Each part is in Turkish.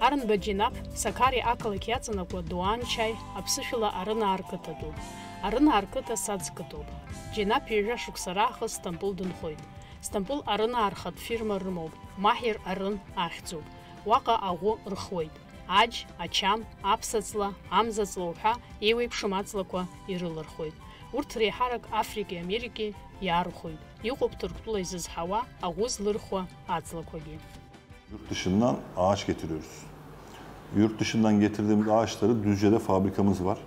Арынба Џьинап Сақариа ақалақь иаҵанакуа Дуан-чаи аԥсышәала Арынаа рқыҭатәуп. Арынаа рқыҭа саӡқыҭоуп. Џьинап ҩажәа шықәса раахыс Стамбул дынхоит. Стамбул Арынаа рхатә фирма рымоуп. Маҳир Арын ахьӡуп. Уаҟа аӷәы рхуеит. Аџь, ачам, аԥсаҵла, амзаҵла уҳәа еиуеиԥшым аҵлақәа ирылырхуеит. Урҭ реиҳарак Африкеи Америкеи иаархәоит. Иҟоуп Ҭырқәтәыла изызҳауа аӷәы злырхуа аҵлақәагьы. Yurt dışından ağaç getiriyoruz. Yurt dışından getirdiğimiz ağaçları Düzce'de fabrikamız var.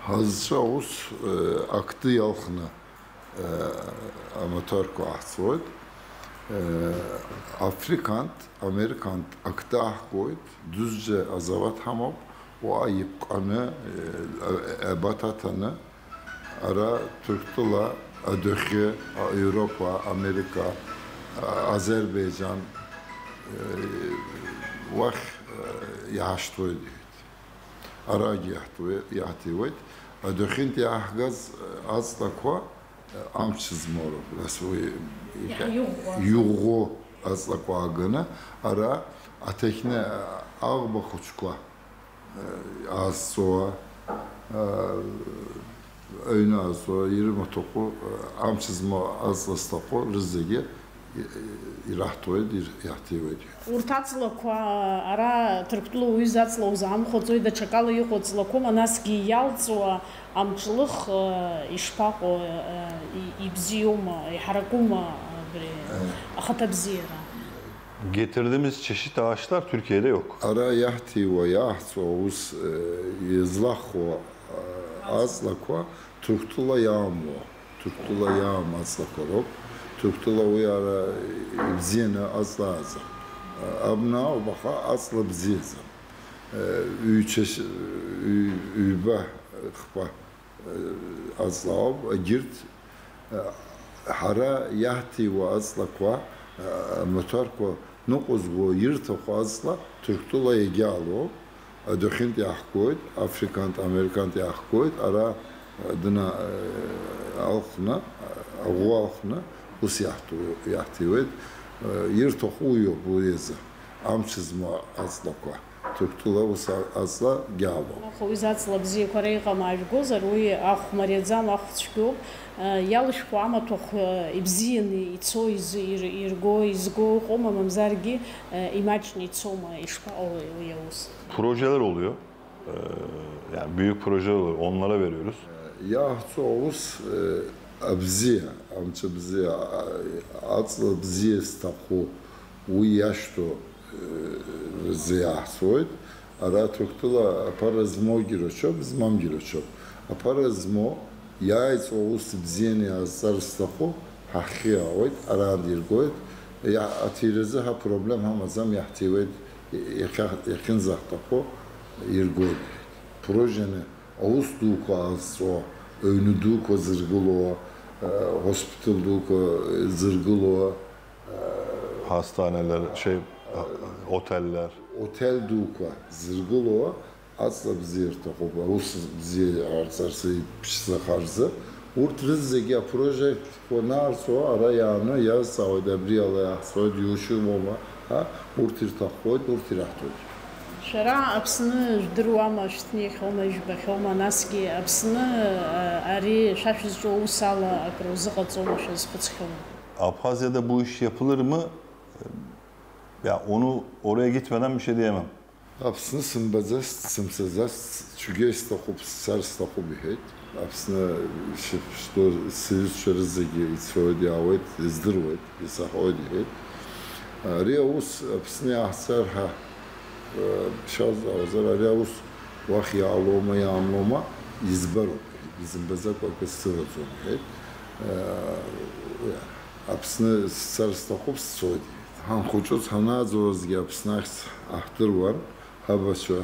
Hazırca oğuz aktı yalxını amatör koğaçsoydu. Afrikant, Amerikant aktı ahkoydu. Düzce azavat hamab. O ayıp kanı, ebatatanı ara Türk'tüla, Adökü, Avrupa, Amerika, Azerbaycan vah yaştoydu. Aragi yaştoydu. Adökünt yahgaz az da ko amçız moru. Nasıl yuğu az da ko agını ara atekne ağ bakıçkwa az soğa öyle az soğa 20 topu amçız mo az da stopu rızıge irahtoydu, yahtoydu. Урҭ аҵлақәа ара Ҭырқәтәыла уаҩы аҵла узаамхәаӡои, даҽакала иҟоу аҵлақәоума, насгьы иалҵуа амҿлых ишԥаҟоу, ибзиоума, иҳаракума ахаҭабзиара? Getirdiğimiz çeşit ağaçlar Türkiye'de yok. Ara yahtiwa yahtsoğuz yazlaqwa azlaqwa Ҭырқәтыла yağmwa. Ҭырқәтыла yağm azlaqorop. Ҭырқәтыла uyara bziyene azlazı. Abna baxa asla bziyezem. Üba xpa azlab girt hara yahti ve azlaqwa motorko nuquzgo yirtaqo azla Ҭырқәтыла yegalo adöxint yaxkoyt Afrikant Amerikant yaxkoyt ara dına alxna ağualxna us yaxtivet yirtaqo bu yeza amçizma azlaqwa Ҭырқәтыла us azla gyalo Уаҩы аҵла бзиақәа реиҟама ажәгозар, уи ахә мариаӡам, ахә цәгьоуп, иалышәкәа амаҭәахә ибзианы ицо, ирго, изго ыҟоума, мамзаргьы имаҷны ицома, ишԥаҟоу уи аус? Projeler oluyor. Yani büyük projeler oluyor. Onlara veriyoruz. Yahtsoğuz abziya, amça bziya, atzla bziya staqo, uy yaşto ziyahsoyd. Ara Ҭырқәтыла aparazmo girochop, zmam girochop. Aparazmo yahtsoğuz bziyani azar staqo, haxia oyd, ara dirgoyd. Ya atireze ha problem hamazam yahtivet yakın zahtaqo irgoyd. Projeni Oğuz duko azso, önü duko zırgılo, hospital duko zırgılo, Hastaneler, oteller. Otel duko zırgılo, asla bizi yırtıqo, Oğuz bizi artsarsa pişse harzı. Urt rizge proje konarso ara yanı ya Saudi-Abriyala ya Saudi-Yuşum olma, ha urt yırtıqo, urt yırtıqo. Шәара Аԥсны жәдыруама, шәҭнеихьоума, жәбахьоума, насгьы Аԥсны ари шәашәызҿу аус ала акры узыҟаҵома, шәазхәыцхьоума? Abhazya'da bu iş yapılır mı? Ya onu oraya gitmeden bir şey diyemem. Aslında sınbazas, sımsazas, çünkü istahop, sarstahop bihet. Aslında что союз через зиги, исходи авет, издырвет, исаходи хет. Реус Aslında ahsar ha. Şaz azar arayus vahya aloma yağmloma izbaro bizim bezak vakıstırız onu. Aslında sarstahop soğudi. Han hoçuz hanazoroz yapsınlar ahtır var. Habaşo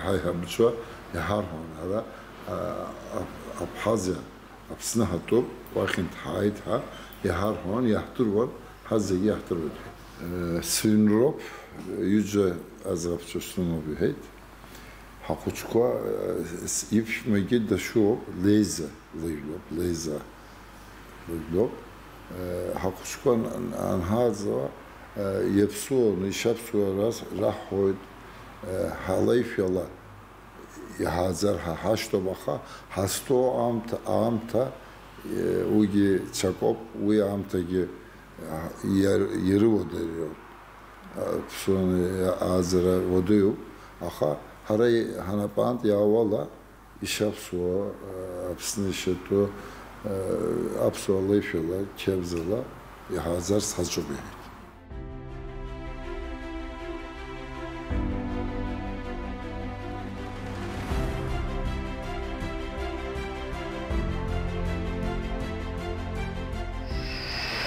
hay habaşo yahar hanara Abhazya aslında hatop vakit hayt ha yahar han yahtır var hazze yahtır var. Svinrop yüce azapçosunu bihet. Hakuçka ip mege de şu leza leylo. Hakuçka anhaza yepsu nişapsu ras rahoyd Halayf yola Hazar haşto baxa hasto amta ugi çakop uy amtagi yeri voderiyor. Sonra azra voduyu aha haray hanapant yavala işapsuo apsnişeto apsualayf yola kevzala Hazar saçobi.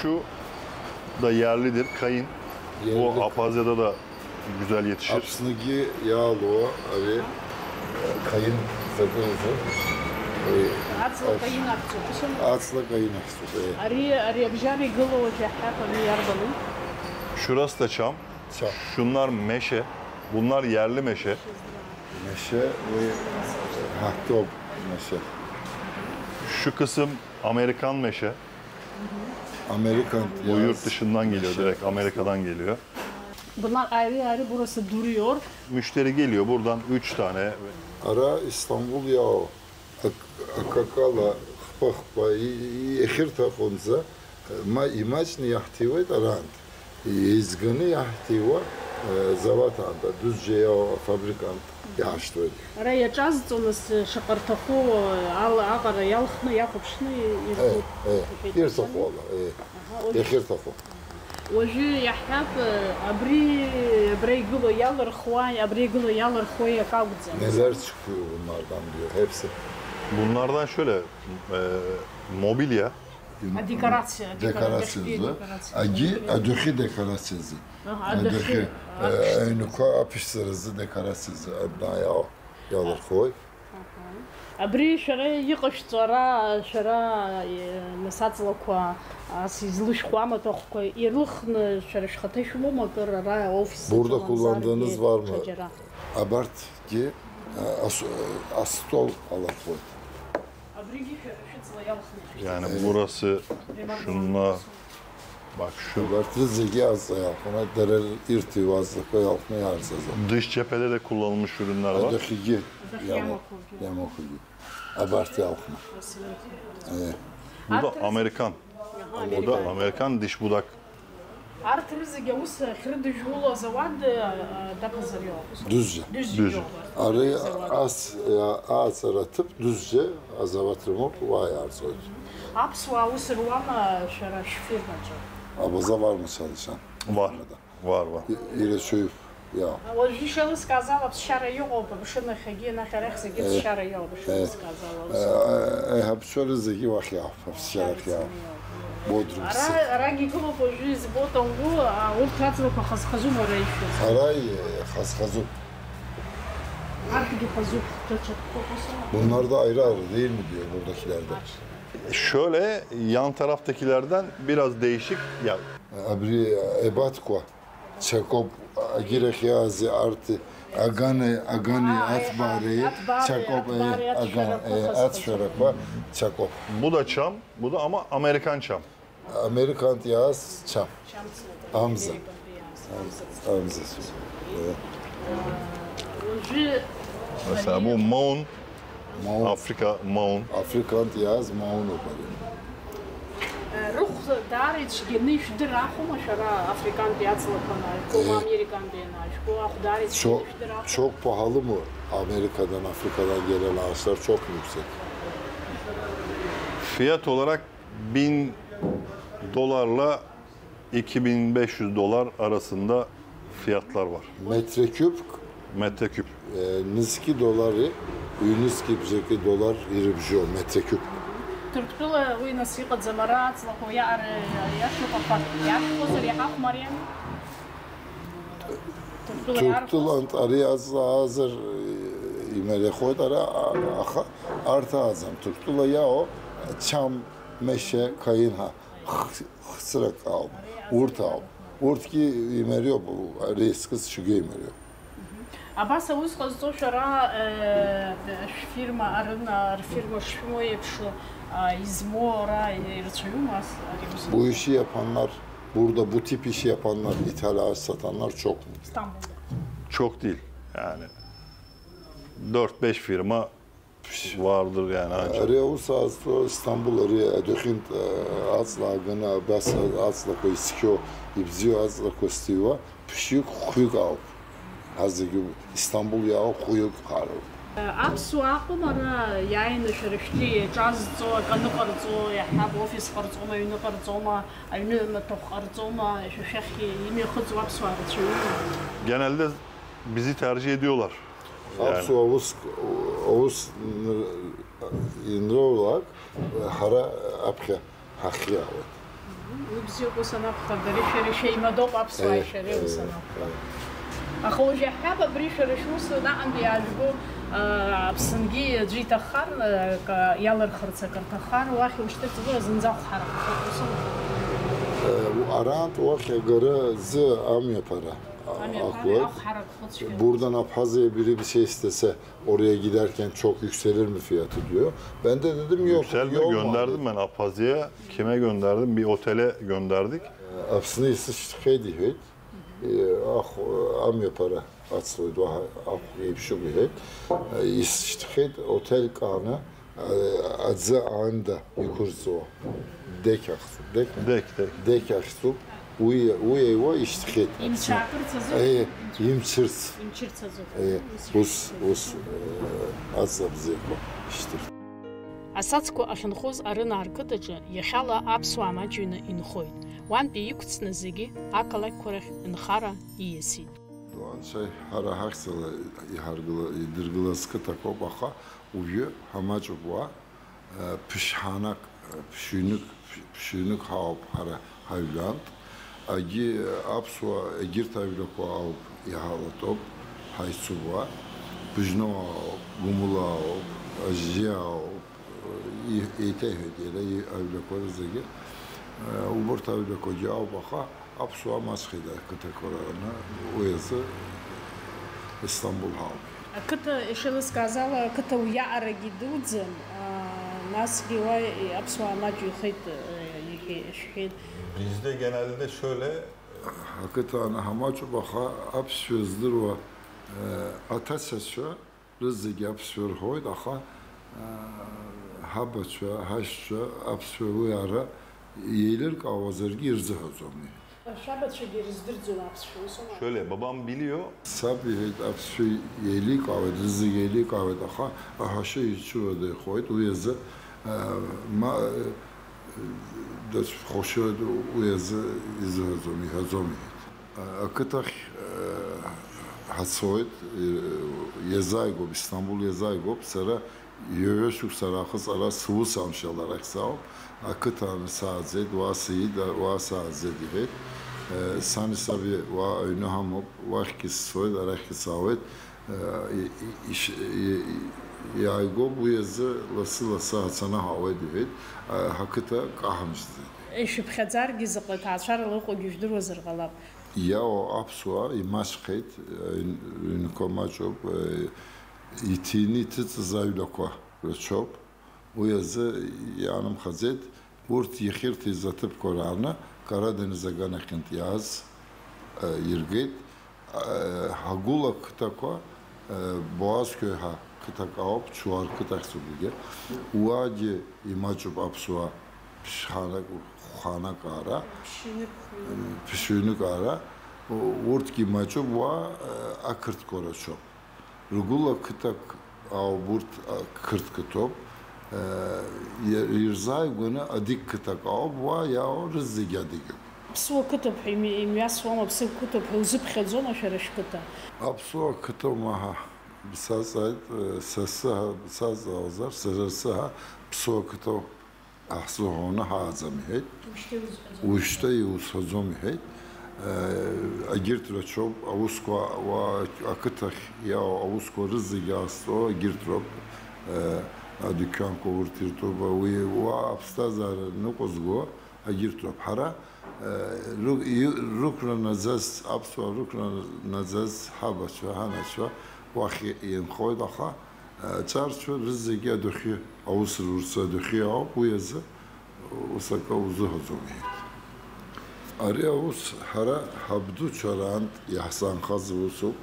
Şu da yerlidir, kayın. Bu Apazya'da da güzel yetişir. Apsnıgi yağlo abi kayın zakınızı. Ацла кайын акцу. Atla kayın aksu. Ари абжари гыло жахапа миярбалы. Şurası da çam. Çam. Şunlar meşe. Bunlar yerli meşe. Meşe ve haktop meşe. Şu kısım Amerikan meşe. Amerikan Bu yaz. yurt dışından geliyor, direkt Amerika'dan geliyor. Bunlar ayrı ayrı burası duruyor. Müşteri geliyor buradan 3 tane. Ara İstanbul yağı. Akakala hpahpa ehir tafonza ma imajni yahtivet arand. İzgını yahtiva zavatanda düzce yağı fabrikant yaştırdı. Ара яҿазҵоныс шаҟарҭаху аҟара иалхны иахәаԥшны Bir tafola. Ehir tafo. уажәы иаҳҳәап абри игыло иалырхуа, абри игыло иалырхуа акы акәӡам. Neler çıkıyor bunlardan diyor hepsi. Bunlardan şöyle mobilya, Декорация. Dekorasyonu. Adıki dekorasyonu. Adıki. Nuka apışsırızı dekorasyonu. Adnaya yalar koy. Абри шәара иҟашәҵо шәара насаҵлақәа излышәхуа амаҭәахәқәа ирыхны шәара шәхаҭа ишәмоума акыр ара офис. Burada kullandığınız var mı? Abart ki astol ala koy. Абригьы шәара шәыҵла иалхны. yani burası şunla bak şu Abartı zeki az yapına derer irtivazlık ve yapma yarsızı. dış cephede de kullanılmış ürünler var. Adıki yamakı. Abartı yapma. Bu da Amerikan. Bu da Amerikan diş budak. Арҭ рызегьы аус ахьрыдыжәыло азауад дақәзариоуп. Düzce. Düzce. Arayı az aratıp düzce azavatırmıp vay arz oldu. Аԥсуаа аус руама шәара шәфирмаҿы. Abaza var mı çalışan? Var. Var. İre şöyüp ya. Уажәы ишылыскаазала ԥсшьара иҟоуп, амшынахьагьы анахь зегьы ԥсшьара иҟоуп ишылыскаазала. Hep şöyle zeki vak ya. Hapsişarak ya. Bodrum. Арагьы игылоуп уажәы избоит аугәы урҭ аҵлақәа хазхазуп уара ишәыз. Aray haskazı. Арҭгьы хазуп ҽаҽакқәа. Bunlar da ayrı ayrı değil mi diyor buradakilerde? Şöyle yan taraftakilerden biraz değişik. Ya Abri ebatkwa. Çakop agirek yazi artı agani atbari çakop at şarapa çakop. bu da çam, bu da ama Amerikan çam. Amerikan yaz çam. Amza. Amza. Уажәы Mesela bu maun, Maun. Afrika maun. Afrikan yaz maun opari. рыхә даара ицәгьаны ишәдыр ахәома шәара африкантәи аҵлақәа наажәгоума американтәи наажәго ахә даара ицәгьаны ишәдыр ахәома. Çok pahalı mı Amerika'dan, Afrika'dan gelen ağaçlar çok yüksek. Fiyat olarak 1000 dolarla 2500 dolar arasında fiyatlar var. Metreküp Metreküp. niski doları, niski bzeki dolar iribjo metreküp. Тыртәыла уи нас иҟаӡам ара аҵлақәа иаара иашәыҟақәа иашәхозар иҳахәмар иами. Türktulant arayaz hazır imere koydara artı azam. Türktula ya o çam meşe kayın ha sırak al. Urt al. Urt ki imeriyor bu riskis şu imeriyor. Абас аус ҟазҵо шәара шәфирма рфирма шәмоу еиԥш измо ара ирацәаҩума ари ус? Bu işi yapanlar, burada bu tip işi yapanlar, ithal ağaç satanlar çok mu? İstanbul'da. Çok değil. Yani 4-5 firma vardır yani ancak. Araya usazto İstanbul araya dökint azla gana bas azla koyskio ibzio azla kostiwa pişik kuyuk al. Hazırgi İstanbul ya kuyuk kar. Апсуаҟым ара иааины шәара шәтәы иаҿазҵо, аканы ҟарҵо, иаҳҳәап офис ҟарҵома, аҩны ҟарҵома, аҩны маҭәахә ҟарҵома, шәа шәахь имҩахыҵуа аԥсуаа рацәаҩума? Genelde bizi tercih ediyorlar. Apsu Oğuz inroğlak hara apxe haxya. Уи бзиоуп ус анакәха, дареи шәареи шәеимадоуп аԥсуааи шәареи ус анакәха. Аха уажә иаҳҳәап абри шәара шәус наҟынтәи иаажәго Аԥсынгьы аӡәы иҭаххар, иалырхырц акы рҭаххар, уахь иушьҭырҵыҵуа зынӡа хәҳарахоит. Arant uakh agara zı amyapara. Buradan Abhazya'ya biri bir şey istese oraya giderken çok yükselir mi fiyatı diyor. Ben de dedim yok. Yükselme gönderdim ben Abhazya'ya. Kime gönderdim? Bir otele gönderdik. Aslında istiştik ediyor. Amyapara atslıydı. Bir şey yok. İstiştik otel kanı adı anda yukarısı o. Dek aksu. Dek aksu. Уева иштхет. Имчирц. Ус азабзеко иштыр. Асацқәа ахьынхоз арынаа рқыҭаҿы иахьала аԥсуаа маҷҩны инхоит. Уантәи иқәҵны зегьы ақалақьқәа рахь нхара ииасит. Дуанчай ҳара ҳахьцала идыргылаз қыҭақәоуп, аха уажәы ҳамаҷуп уа ԥышьҳанак, ԥшьҩнык ҳауп ҳара ҳаҩлант. Agi apsua egirta evloko av ihalatop haysuva bujno gumula ajia ite hediyele evloko zegi uborta evloko jav baxa apsua masxida kategoriyana uyazı İstanbul halk. Кыта, ишила сказала, кыта уяара гидудзем, нас гивай апсуа маҷу хит шхит. Bizde genelde şöyle Hakikaten hamaçu baxa apsözdir ve atasasya rızık apsör hoyd axa habaçya haşya apsör uyara yelir kavazırgi irzı hazomni. Şabatça gerizdirdzun apsör. Şöyle babam biliyor. Sabi apsör yelik avet rızık yelik avet axa haşa içiyor de hoyd uyazı ma das Hochschule uyazı izahzomi hazzomi. Akıtah hasoyt Yezaygop İstanbul Yezaygop sara yöşük sarahız ara sıvı samşalar aksao. Akıtah sazed vasiyid vasazedi. Sani sabi va önahamop vakis soyt araksavet Yaygop bu yazı lası sana hava ediyor. Hakikaten kahımızdı. Şüphedargi zıqı taşarlı qo'yishdir o'zirg'alab. Ya o apsua imasqet nkomaçop itini tıt zayulakwa rechop. Bu yazı yanım hazet urt yixir tizatıp Kur'an'a Karadeniz'e ganakint yaz yirgit hagula kıtakwa Boğazköy ha kıtakavp çuvar kıtak subuge uaci imaçop apsua pişhanak ara pişünük ara urt ki maçop va akırt koraçop rugula kıtak av burt kırt kıtop yirzay guna adik kıtak av va ya o rızı gadig Psua kıtıp imyasvama psua kıtıp uzipxedzona şereşkıta apsua kıtamaha Bisazayt sasa bisaz azar sırası psua kıtop ahsuhona hazamiyet uçta yus hazamiyet agirtra çok avusko va akıtak ya avusko rızı gasto girtrop dükkan kovurtirto va apstazar nukozgo agirtrop hara rukra nazaz apsua rukra nazaz habaşva hanaşva vaxi yenxoy daxa çarço rızı gadoxi avusr ursa doxi av bu yazı usaka uzu hazomiyet Arya us hara habdu çarant yahsan khaz usub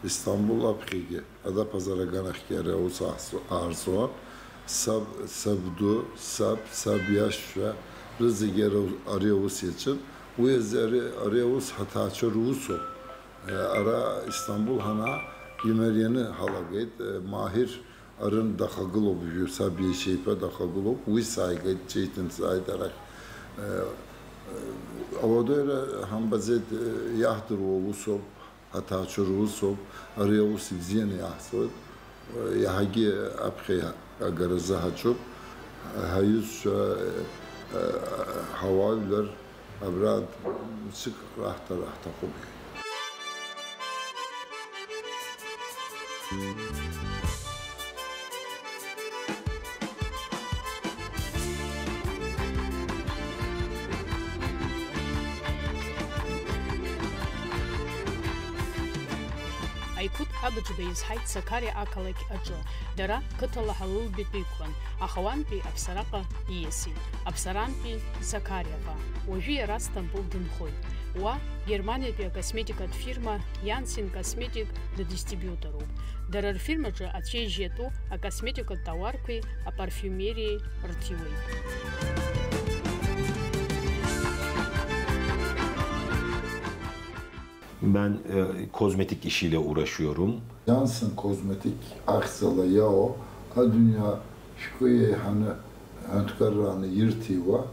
İstanbul apxigi, Adapazarı ganahkere us arzuan, sabdu, sabyaş ve rızıgere arayavuz için, bu yazarı arayavuz hataçı rusu, ara İstanbul hana Yümeryeni halagayt, mahir arın daxagıl obuyor, sabiye şeype daxagıl ob, bu saygayt, çeytin saydarak. Avadöre hambazet yahdır oğlusob, hataçı rusob, arayavuz ibziyeni yahsod, yahagi apxi agarazı haçob, hayuz havaylar abrad sık rahta kobuyor. Aykut Abıcı'da izhayt Sakarya Akalak Acı, dara Kıtala Halul Bitbikwan, Ahawanpi Apsaraka Iyesi, Apsaranpi Sakaryaka, Ожи раз Стамбул Дынхой, Уа Германия косметика фирма Янсин Косметик до дистрибьютору. Дарар фирма же отчежету, а косметика товаркой, а парфюмерии ртевой. Ben kozmetik işiyle uğraşıyorum. Yansın kozmetik aksala ya o, a dünya şükreye hani hantkarranı yırtıva,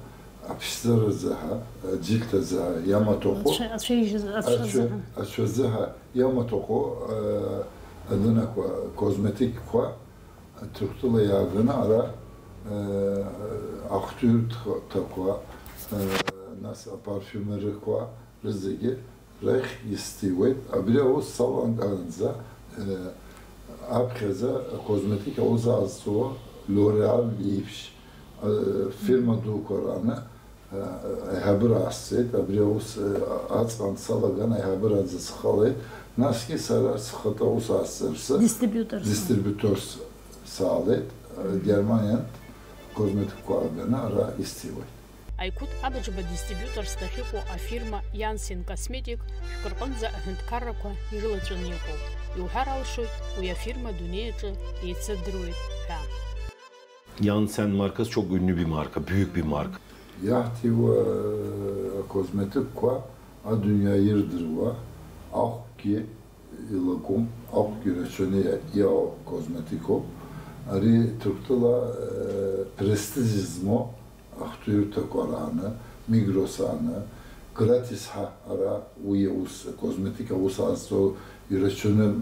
apiştara zaha, cilta zaha, yamatoko, açı zaha, yamatoko, adına kozmetik kwa, Türktüle yağını ara, aktür takva, nasıl parfümeri kwa, rızıgı, Reh istivet, abire o savanganza, abkeza kozmetik ozazo L'Oreal Lipş, firma dukorana, haber asset, abire o azan salagan haber azı sıkhalet, naski sarar sıkhata osasırsa distribütör sağlet, Germanya kozmetik kuagana ara istivet. Aykut Abıcı'da distribütör stahiko a firma Янсин Косметик, Шкарпанза Агентkarrakwa yığılacağınıyıqo. Yuhar alışıt, uya firma dünyacı yetseddiruit ha. Janssen markası çok ünlü bir marka, büyük bir marka. Yahtiva kozmetik kwa, a dünya yırdırva, ki ilakum, ki reçöneye ya kozmetiko, ari Türk'tala prestijizmo, Ahtuyur takoranı, Migrosanı, gratis ha ara uyeus kozmetika usasto yürütçünü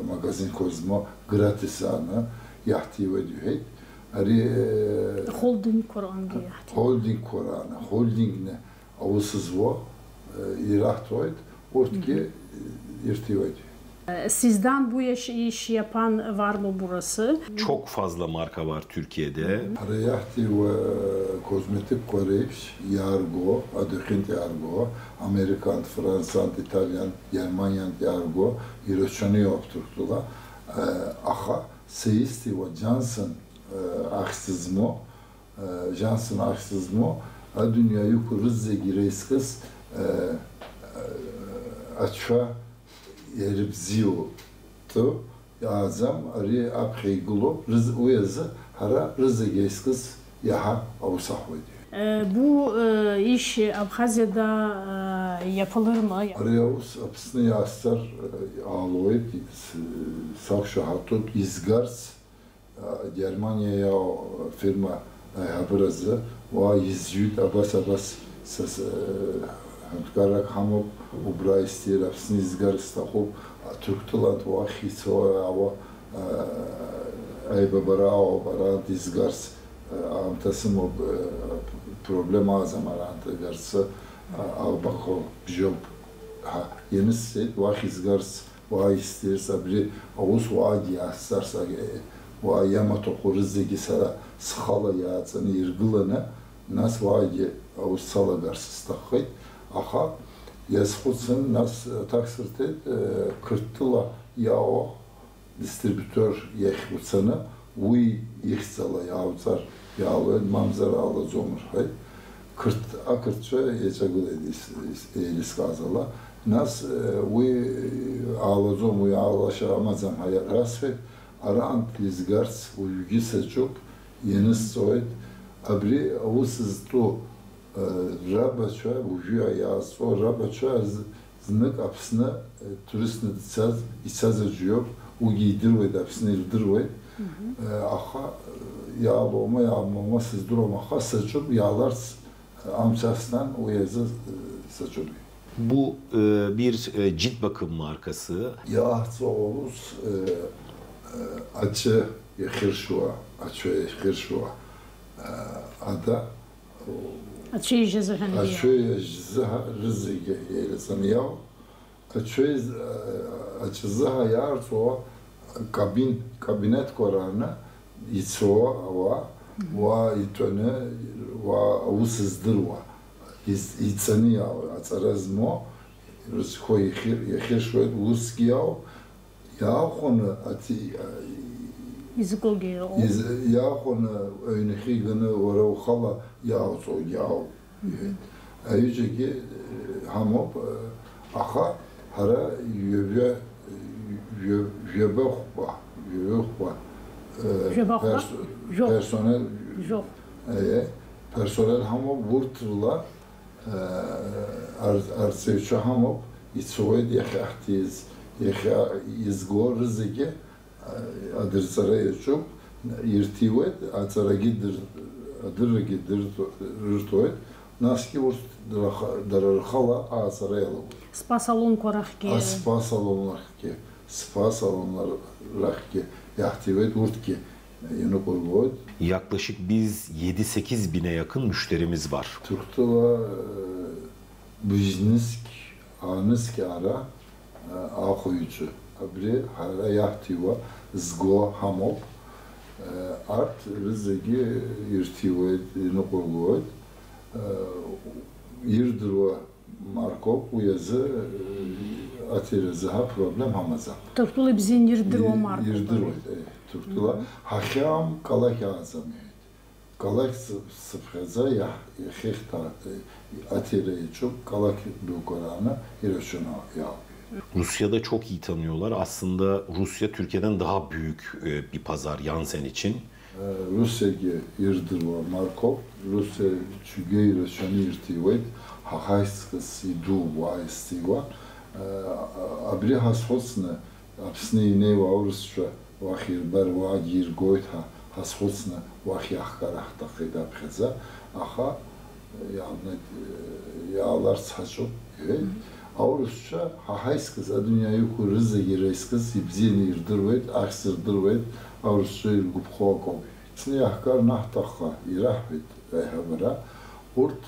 magazin kozmo gratis anı yahti ve düheyt. Ari Holding Koran'ı yahti. Holding Koran'ı, holding ne avusuz vo irahtoyt ortki irti ve düheyt. Sizden bu iş yapan var mı burası? Çok fazla marka var Türkiye'de. Arayahti ve kozmetik koreyş, yargo, adıkint yargo, Amerikan, Fransan, İtalyan, Germanyan yargo, İroçanı yaptırdılar. Aha, seisti ve Johnson aksızmo, Johnson aksızmo, dünya yukarı gireyskız açfa yeribziyo to yazam ari apxeygulu rız uyazı hara rızı geskız yaha avsahvedi. Bu iş Abhazya'da yapılır mı? Arayavuz apsını yastar ağloyet savşahatot izgars Germanya'ya firma habrazı va yüzyüt abas Hantkarak hamop ubra istir apsını izgars tahop Türktuland va xitso ava aybabara bara izgars amtasım o problem azam arantı garsı albako job ha yeni set va izgars va istir sabri avus va diyasarsa va yamato qorizgi sara sıxala yatsını irgılana nas va avus sala garsı staxayt aha yazxutsın nas taksirte kırttıla yao distribütör yexutsanı uy yexsala yavutsar yağlı mamzar ağla zomur hay kırt akırtça yeçagıl edis kazala Нас уи алазом уи алашарамазам хайрасфет арант изгарц уйги сачуп енисоид абри усызту рабача уйга ясо рабача знык апсны туристны дцаз исазажуп уйги идырвет апсны идырвет аха yağlama yağmama sızdırmaha saçıp yağlar amcasından o yazı saçılıyor. Bu bir cilt bakım markası. Yağsı oluz açı yıkırşuva, açı yıkırşuva ada açı yıkırşuva açı yıkırşuva rızıge yelesan yav açı zıha yağırsa kabinet korana İçoğa ava, va itone, va avusızdırva. İçeni yav, açarazmo, rızko yıkır şöyle uski yav, yav konu ati, izgolge o, yav konu öyneki günü vara ukhala yav so yav. Ayrıca ki hamop, aha hara yübe hukba, personel hamı vurturla arsevçe hamı içoğed yaxtiz izgor rızıge adırçara yaşup irtivet atsara gidir rırtoet naski vur dararxala asara yalı. Spa salon korahke. Spa salonlar rahke. Yahtivet urtki. Yaklaşık biz 7-8 bine yakın müşterimiz var. Türk'te biznesk, anıski ara ahoyucu. Abri hara yahtiva zgo hamop art rızıgi irtivet nukolvoid yırdırva markop bu yazı atirezha problem hamaza. Türk'te bizim yırdırva markop. Yırdırva. Türk'te hakem kalak azami. Kalak sıfıza ya hekta atireyi çok kalak dukorana iroşuna ya. Rusya'da çok iyi tanıyorlar. Aslında Rusya Türkiye'den daha büyük bir pazar Janssen için. Rusya'ya yırdırva markop, Rusya çünkü iroşunu irtivet, hahayskıs idu vaistiva, abri hasfosne, apsne yine vaurusça, vahir ber vagir goyta, hasfosne, vahyah karahta kıda pkheza, aha yağlar saçıp, evet. Avrusça hahayskıs, dünyayı kurızı gireyskıs, ibzini irdırvet, aksırdırvet, Avrusça ilgupkova kobi. Sni yahkar nahtaka, irahvet, veyhabara, urt,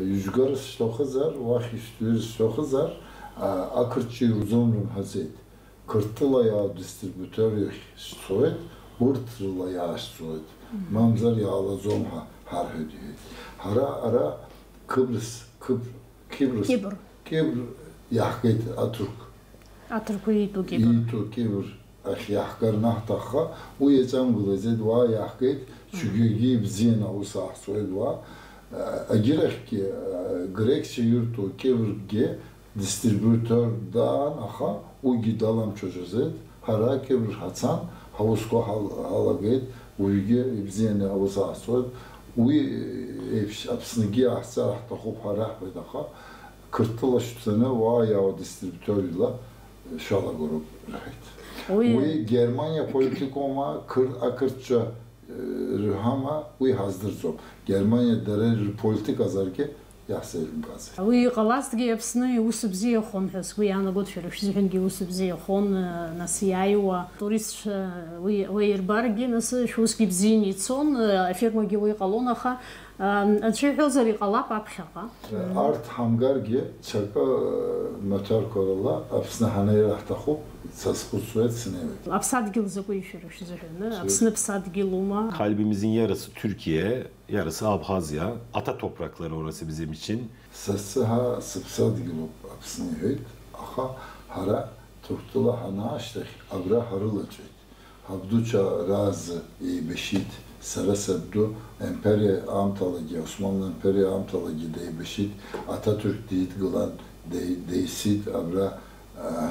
yüzgarı stokhazar, vahistüyür stokhazar, akırtçı uzunrun hazet. Kırtıla ya distribütör soğet, urtırla ya soğet. Mamzar yağla zomha har hediye. Hara ara Kıbrıs, Kibr yahket Aturk. Aturku yitu Kibr. Yitu Kibr. Yahkar nahtaka, u yeçam gılacet va yahket, çünkü giyip zina usah soğet va. Agirek ki Grekçe yurtu Kibr'ge distribütördan aha u gidalam çözüzet. Hara Kibr hatsan, havusko halaget, uyge ibzine usah soğet. Uy apsını giyahsa ahtakup harah bedaha. Kırtıla şütsene va ya distribütörüyle şala grup rahit. Uy Germanya politikoma akırtça rıhama uy hazdırzom. Germanya dere politik azarke yahselim gazet. Uy qalastgi apsını usubziye xon has. Uy ana god şerif zihenge usubziye xon nasiyaywa turist uy irbargi nası şuski bzinitson firmagi uy qalonaxa Çehozari qalap apxaqa. Art hamgargi çaka motor korala apsını hanayı rahtaxup sasxusuet sinevet. Apsadgil zakoy şerif zihenge. Apsını psadgiluma. Kalbimizin yarısı Türkiye, yarısı Abhazya. Ata toprakları orası bizim için. Sasıha sıpsadgilup apsını heyt. Aha hara Türktula hana aştah abra harılacak. Habduça razı beşit Saraseddu Emperiya Amtalagi, Osmanlı Emperiya Amtalagi deybeşit, Atatürk deyit gılan deysit, abra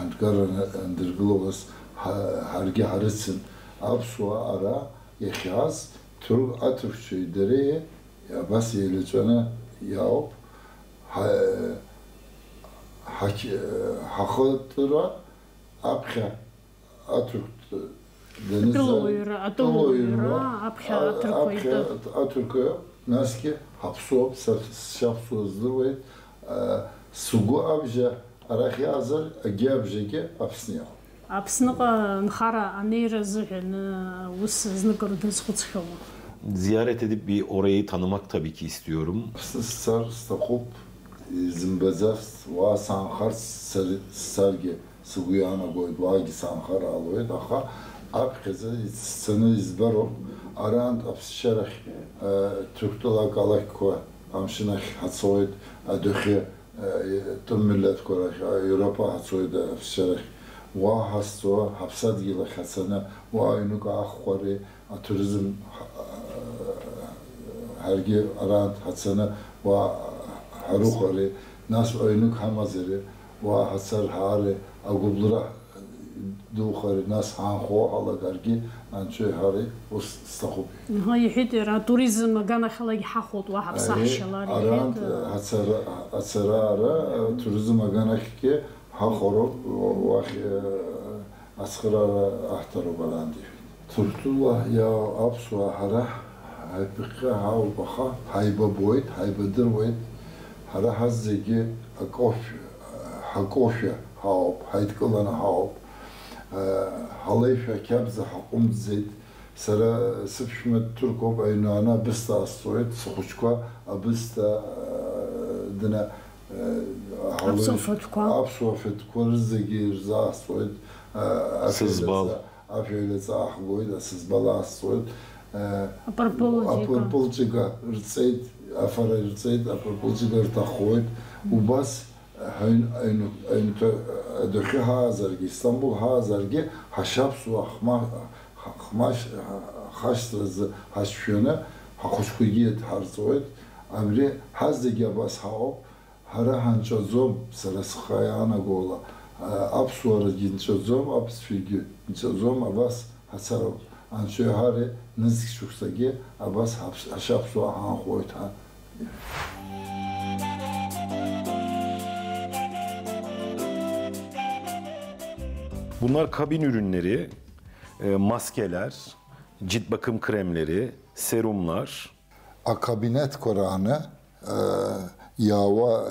hıntgarın ndırgılovuz, hargi harıtsın, absuğa ara, yekhaz, Türk Atatürkçü dereye, bas yelicana yaup, hakıtıra, abha, Atatürk denizde, Atıl oyura, abha Atatürk'ü, naski, hapsop, şapsozdur ve sugu abja, araki hazır, giyabjeki apsniya. Apsnıqa nxara aneyra zıhın us znıqırdı zıxıçxılı. Ziyaret edip bir orayı tanımak tabii ki istiyorum. Sar, stakup, zimbezaf, va sankhar, sargi, suguyana goydu, vagi sankhar aloyed, aha, abkeze, sını izbaro, arand apsişerek, Türktula galakko, amşinak hatsoyed, adökhe, tüm millet korak, Avrupa hatsoyed apsişerek, va hasto, hapsad yıla hasana, va aynuk ahkori, turizm hergi arand hatsana, va harukori, nas aynuk hamazeri, va hasar hari, agublara dukhari, nas hanxo alagargi, ançoy hari, os stakup. Hay hidir turizm gana xalagi haxot va hapsahşalar. Arand hatsara ara, turizm agana ki haxoro, va askhara ahtaro balandi. Turtullah ya absuha hara, haybiqa haubaha, hayba boyt, haybadır boyt, hara hazzegi hakofya haup, haydkılana haup, halayfa kabza hakum zeyt, sara sıfşmet Türkop aynana bista astoyt, sıkuşka abista dina absofet korzegi rza astoyt, Sızbal. Afiyeletse ahvoyda sızbala astoyt, apırpılcıga rtseyt, afara rtseyt, apırpılcıga rtakhoyt, ubas dökü hazargi, İstanbul hazargi, haşap su ahmaş haştrazı haşfiyone, hakoşkuyet harzoyt, amri hazdegi abas haop, hara hançozom saraskhayana gola, apsuara ginçozom, apsfigi ginçozom abas hasarov, ançoy hari nizk şuksagi abas haşap su ahan koyt ha. Bunlar kabin ürünleri, maskeler, cilt bakım kremleri, serumlar. Akabinet Kur'an'ı yava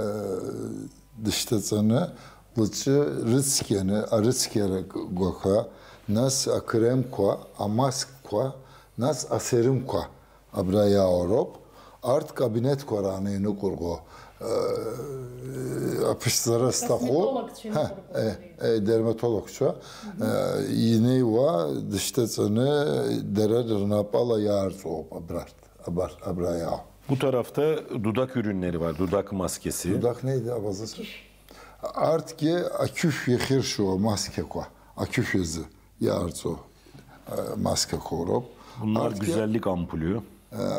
dıştasını lıçı riskeni ariskere goka nas akrem kwa amask kwa nas aserim kwa abraya Avrup art kabinet Kur'an'ı kurgu apışlara stahu dermatologça yine va dıştasını derer napala yarzo abraya. Bu tarafta dudak ürünleri var, dudak maskesi. Dudak neydi abazası? Artık aküf yekir şu maske ko. Aküf yüzü yarzo maske korup. Bunlar güzellik ampulü.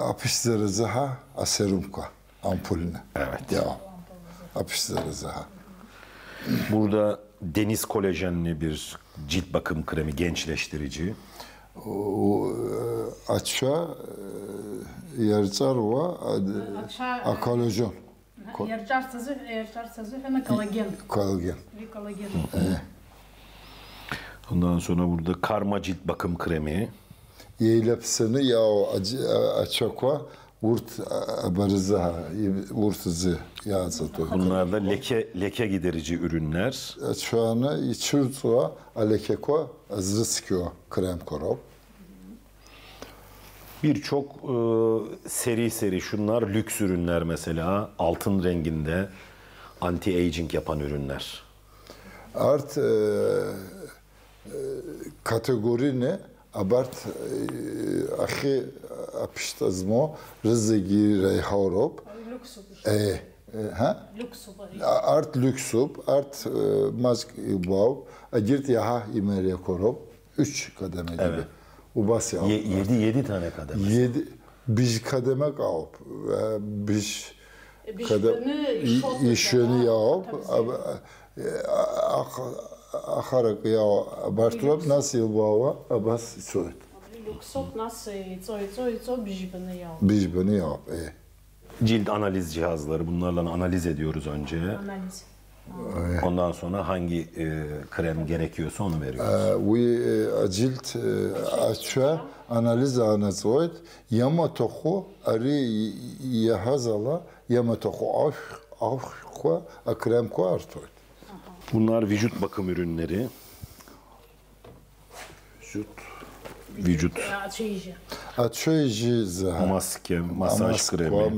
Apışları zaha aserum ko ampulüne. Evet. Ya. Apışları zaha. Burada deniz kolajenli bir cilt bakım kremi, gençleştirici. Aşağı yarçar va akolojon. Yarçar sözü hem kolagen. Kolagen. Kolagen. Ondan sonra burada karma cilt bakım kremi. Yeylapsını ya açakwa vurt abarıza vurtuzu yazdı. Bunlar da leke giderici ürünler. Şu ana içurtuğa alekeko azrıskyo krem korop. Birçok seri şunlar lüks ürünler mesela altın renginde anti-aging yapan ürünler. Art kategori ne? Abart ahi apıştazmo rızıgi reyhavrop. Art lüksup, art mask bav, agirt yaha imeriye korop. 3 kademe gibi. ubas yağ. 7 tane kademe. 7 bir kademe kağıp bir işini yağıp akarak yağ bartılıp nasıl bu hava abas soğut. Люксот нас bijbini yağ. Bijbini yağıp. Cilt analiz cihazları, bunlarla analiz ediyoruz önce. Analiz. Ondan sonra hangi krem gerekiyorsa onu veriyoruz. Bu cilt açı analiz analiz yama tohu arı yahazala yama tohu afko krem ko artıyor. Bunlar vücut bakım ürünleri. Vücut Açıcı zaha. maske, masaj kremi.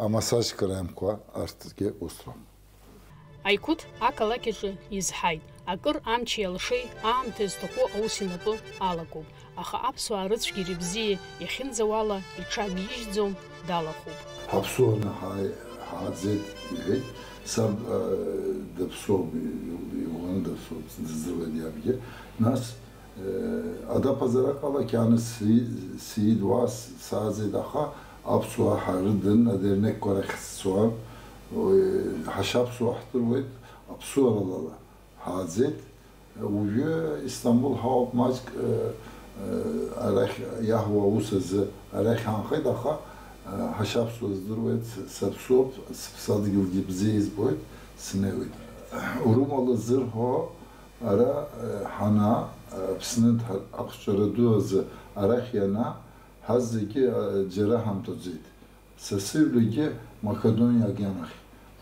Masaj krem ko artık ki ustam. Айқут ақалақьаҿы изҳаит. Акыр амч иалшеи, аамҭа зҭаху аус инапы алакуп. Аха аԥсуаа рыцәгьеи рыбзиеи иахьынӡауала иҽагьежьӡом, далахуп. Hapsona hazet üvey. Sam da psov, onu da zdravljenje. Nas Adapazarı kala kanı Siyid vas saze daha apsua harırdın adernek korek soğan haşap soğahtır ve apsua alala hazet uyu İstanbul Havap Maçk arah Yahva usazı arah hangi daha haşap sözdur ve sapsop sadıgıl gibi zeyiz boyut sinevi Urumalı zırho ara hana psnent akşara duazı arahyana hazzeki ceraham tozit sesivligi Makedonya ganah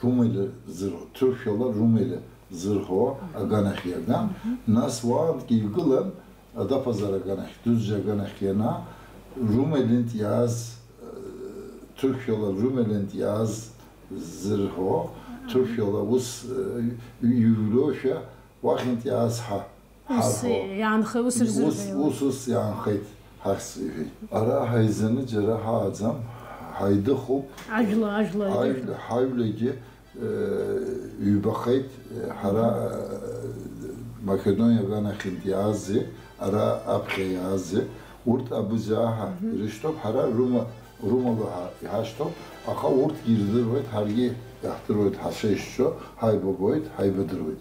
Rumeli zırho Türkiye'ler Rumeli zırho ganah yerden nas vaad ki yıkılan Adapazarı ganah Düzce ganah yana Rumelint yaz Türkiye'ler Rumelint yaz zırho Türkiye'ler us yürüyoşa vakit yaz ha Yanxı Usus yanxıyt haksıvi. Ara hayzını ceraha azam haydı xup hayvlegi übaqayt hara Makedonya gana xintiyazı ara abxiyazı urt abuzaha riştop hara Rumalı haştop axa urt girdir ve hargi yahtır ve haşeşço hayba boyut haybadır ve